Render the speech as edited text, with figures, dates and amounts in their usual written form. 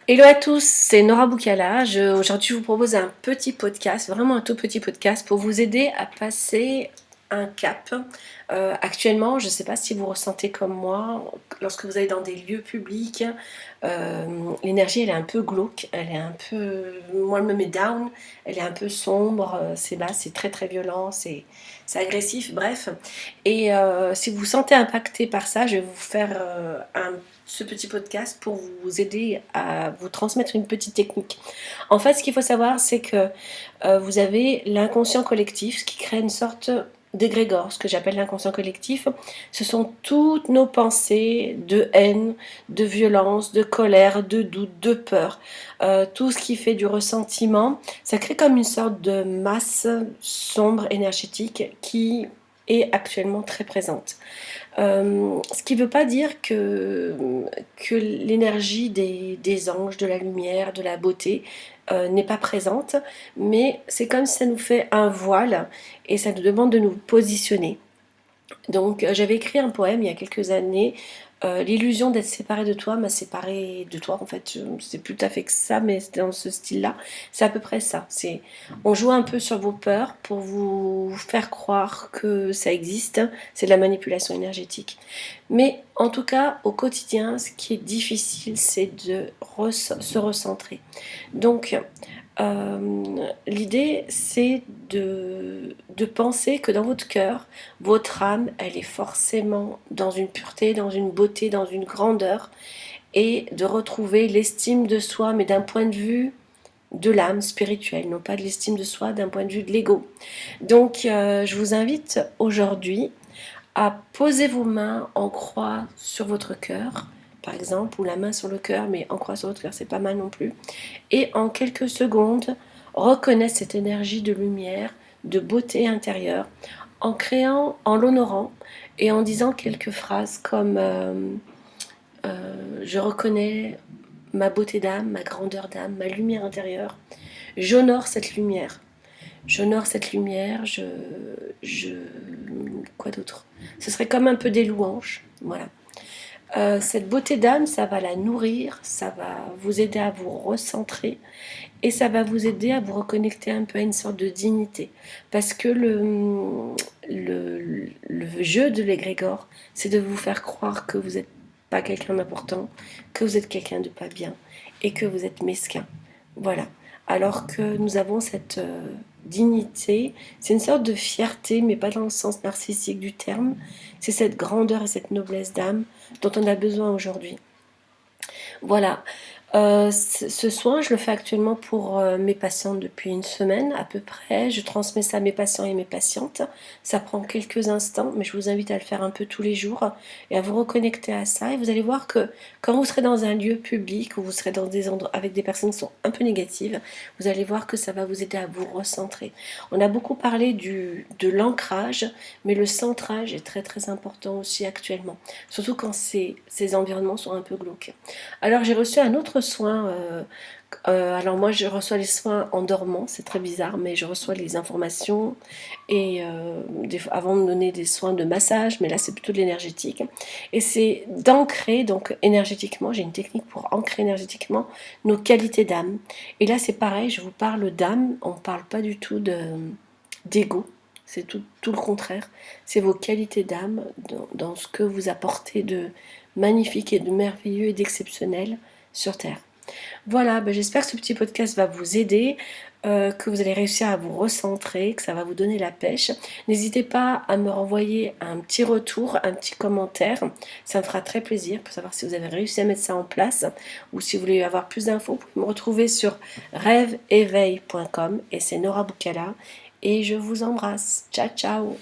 Hello à tous, c'est Nora Boukala. Aujourd'hui, je vous propose un petit podcast, vraiment un tout petit podcast pour vous aider à passer un cap. Actuellement, je ne sais pas si vous ressentez comme moi, lorsque vous allez dans des lieux publics, l'énergie elle est un peu glauque, elle est un peu, moi elle me met down, elle est un peu sombre, c'est bas, c'est très très violent, c'est agressif, bref. Et si vous vous sentez impacté par ça, je vais vous faire ce petit podcast pour vous aider à vous transmettre une petite technique. En fait, ce qu'il faut savoir, c'est que vous avez l'inconscient collectif, ce qui crée une sorte d'égrégore. Ce que j'appelle l'inconscient collectif, ce sont toutes nos pensées de haine, de violence, de colère, de doute, de peur. Tout ce qui fait du ressentiment, ça crée comme une sorte de masse sombre énergétique qui est actuellement très présente. Ce qui ne veut pas dire que l'énergie des anges, de la lumière, de la beauté n'est pas présente, mais c'est comme si ça nous fait un voile et ça nous demande de nous positionner. Donc j'avais écrit un poème il y a quelques années. L'illusion d'être séparé de toi m'a séparé de toi. En fait, c'est plus tout à fait que ça, mais c'était dans ce style-là. C'est à peu près ça. On joue un peu sur vos peurs pour vous faire croire que ça existe. C'est de la manipulation énergétique. Mais en tout cas, au quotidien, ce qui est difficile, c'est de se recentrer. Donc, l'idée, c'est de penser que dans votre cœur, votre âme, elle est forcément dans une pureté, dans une beauté, dans une grandeur, et de retrouver l'estime de soi, mais d'un point de vue de l'âme spirituelle, non pas de l'estime de soi d'un point de vue de l'ego. Donc, je vous invite aujourd'hui à poser vos mains en croix sur votre cœur, par exemple, ou la main sur le cœur, mais en croix sur votre cœur, c'est pas mal non plus. Et en quelques secondes, reconnaître cette énergie de lumière, de beauté intérieure, en créant, en l'honorant et en disant quelques phrases comme je reconnais ma beauté d'âme, ma grandeur d'âme, ma lumière intérieure. J'honore cette lumière. J'honore cette lumière. Je, quoi d'autre? Ce serait comme un peu des louanges. Voilà. Cette beauté d'âme, ça va la nourrir, ça va vous aider à vous recentrer et ça va vous aider à vous reconnecter un peu à une sorte de dignité. Parce que le jeu de l'égrégore, c'est de vous faire croire que vous n'êtes pas quelqu'un d'important, que vous êtes quelqu'un de pas bien et que vous êtes mesquin. Voilà. Alors que nous avons cette dignité, c'est une sorte de fierté, mais pas dans le sens narcissique du terme. C'est cette grandeur et cette noblesse d'âme dont on a besoin aujourd'hui. Voilà. Ce soin, je le fais actuellement pour mes patientes depuis une semaine à peu près. Je transmets ça à mes patients et mes patientes. Ça prend quelques instants, mais je vous invite à le faire un peu tous les jours et à vous reconnecter à ça. Et vous allez voir que quand vous serez dans un lieu public ou vous serez dans des endroits avec des personnes qui sont un peu négatives, vous allez voir que ça va vous aider à vous recentrer. On a beaucoup parlé de l'ancrage, mais le centrage est très très important aussi actuellement. Surtout quand ces environnements sont un peu glauques. Alors j'ai reçu un autre soin. Alors moi je reçois les soins en dormant, c'est très bizarre, mais je reçois les informations et avant de me donner des soins de massage, mais là c'est plutôt de l'énergétique. Et c'est d'ancrer, donc énergétiquement, j'ai une technique pour ancrer énergétiquement nos qualités d'âme. Et là c'est pareil, je vous parle d'âme, on ne parle pas du tout d'ego. C'est tout le contraire. C'est vos qualités d'âme dans ce que vous apportez de magnifique et de merveilleux et d'exceptionnel sur Terre. Voilà, ben j'espère que ce petit podcast va vous aider, que vous allez réussir à vous recentrer, que ça va vous donner la pêche. N'hésitez pas à me renvoyer un petit retour, un petit commentaire. Ça me fera très plaisir pour savoir si vous avez réussi à mettre ça en place ou si vous voulez avoir plus d'infos. Vous pouvez me retrouver sur rêveéveil.com et c'est Nora Boukala et je vous embrasse. Ciao, ciao!